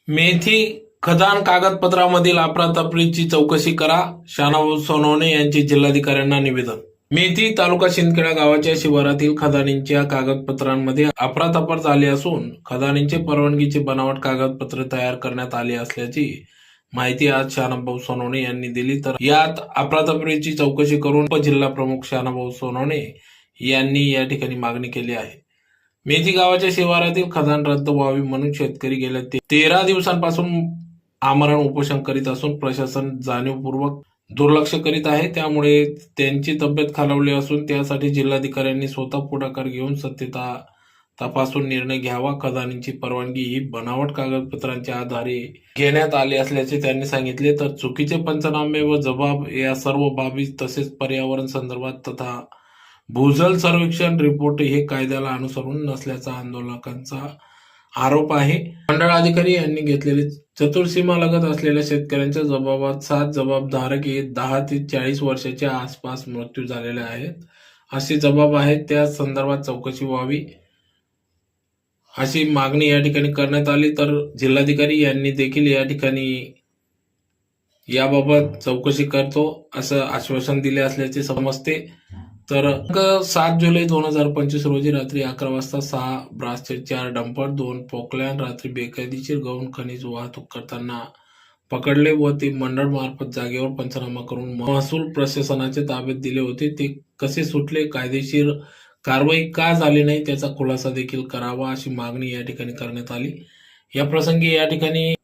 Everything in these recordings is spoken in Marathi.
मेथी खदान कागदपत्रामधील अफरातफरीची चौकशी करा, शानाभाऊ सोनवणे यांचे जिल्हाधिकाऱ्यांना निवेदन. मेथी तालुका शिंदखेडा गावाच्या शिवारातील खदानींच्या कागदपत्रांमध्ये अफरातफर झाली असून खदानींचे परवानगीचे बनावट कागदपत्र तयार करण्यात आली असल्याची माहिती आज शानाभाऊ सोनवणे यांनी दिली. तर यात अफरातफरीची चौकशी करून उपजिल्हा प्रमुख शानाभाऊ सोनवणे यांनी या ठिकाणी मागणी केली आहे. मेथी गावाच्या शिवारातील खदान रद्द व्हावी म्हणून शेतकरी गेल्या 13 दिवसांपासून आमरण उपोषण करीत असून प्रशासन जाणीवपूर्वक दुर्लक्ष करीत आहे. त्यामुळे त्यांची तब्येत खालावली असून त्यासाठी जिल्हाधिकाऱ्यांनी स्वतः पुढाकार घेऊन सत्यता तपासून निर्णय घ्यावा. खदानींची परवानगी ही बनावट कागदपत्रांच्या आधारे घेण्यात आली असल्याचे त्यांनी सांगितले. तर चुकीचे पंचनामे व जबाब या सर्व बाबी तसेच पर्यावरण संदर्भात तथा भूजल सर्वेक्षण रिपोर्ट हे कायद्याला अनुसरून नसल्याचा आंदोलकांचा आरोप आहे. मंडळ अधिकारी यांनी घेतलेले चतुर्सीमा लगत असलेल्या शेतकऱ्यांच्या जबाबात 7 जबाबधारक हे 10 ते 40 वर्षाच्या आसपास मृत्यू झालेले आहेत असे जबाब आहेत. त्या संदर्भात चौकशी व्हावी अशी मागणी या ठिकाणी करण्यात आली. तर जिल्हाधिकारी यांनी देखील या ठिकाणी याबाबत चौकशी करतो असं आश्वासन दिले असल्याचे समजते. तर 7 जुलै 2025 रोजी रात्री 11 वाजता 6 ब्रासचे 4 डंपर 2 पोकलॅन रात्री बेकायदेशीर गौण खनिज वाहतूक करताना पकडले व ते मंडळ मार्फत जागेवर पंचनामा करून महसूल प्रशासनाच्या ताब्यात दिले होते. ते कसे सुटले, कायदेशीर कारवाई का झाली नाही त्याचा खुलासा देखील करावा अशी मागणी या ठिकाणी करण्यात आली. या प्रसंगी या ठिकाणी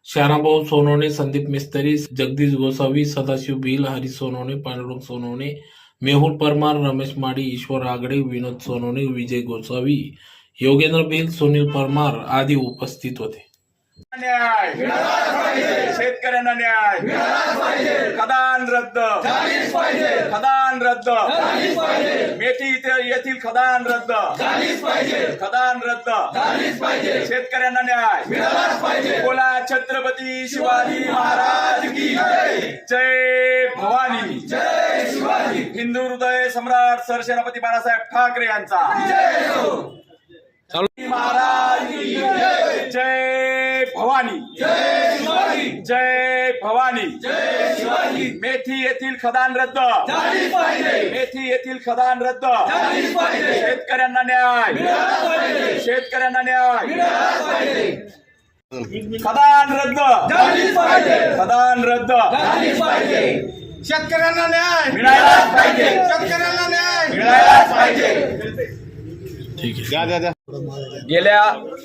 शानाभाऊ सोनवणे, संदीप मिस्त्री, जगदीश गोसावी, सदाशिव भिल, हरी सोनवणे, पांडुरंग सोनवणे, मेहुल परमार, रमेश माडी, ईश्वर आगडे, विनोद सोनवणे, विजय गोसावी, योगेंद्र भिल, सुनील परमार आदी उपस्थित होते. न्याय शेतकऱ्यांना न्याय खदान रद्द, खदान रद्द, मेथी येथील खदान रद्द, खदान रद्द, शेतकऱ्यांना न्याय. बोला छत्रपती शिवाजी महाराज की जय भवानी, जय शिवाजी. हिंदू हृदय सम्राट सरसेनापती बाळासाहेब ठाकरे यांचा महाराज की जय भवानी, जय शिवाजी, जय भवानी, जय शिवाजी. मेथी येथील खदान रद्द, मेथी येथील खदान रद्द, शेतकऱ्यांना न्याय, शेतकऱ्यांना न्याय. खदान रद्द, खदान रद्द, शेतकऱ्यांना न्याय मिळायलाच पाहिजे, शेतकऱ्यांना न्याय मिळायलाच पाहिजे. ठीक आहे. गेल्या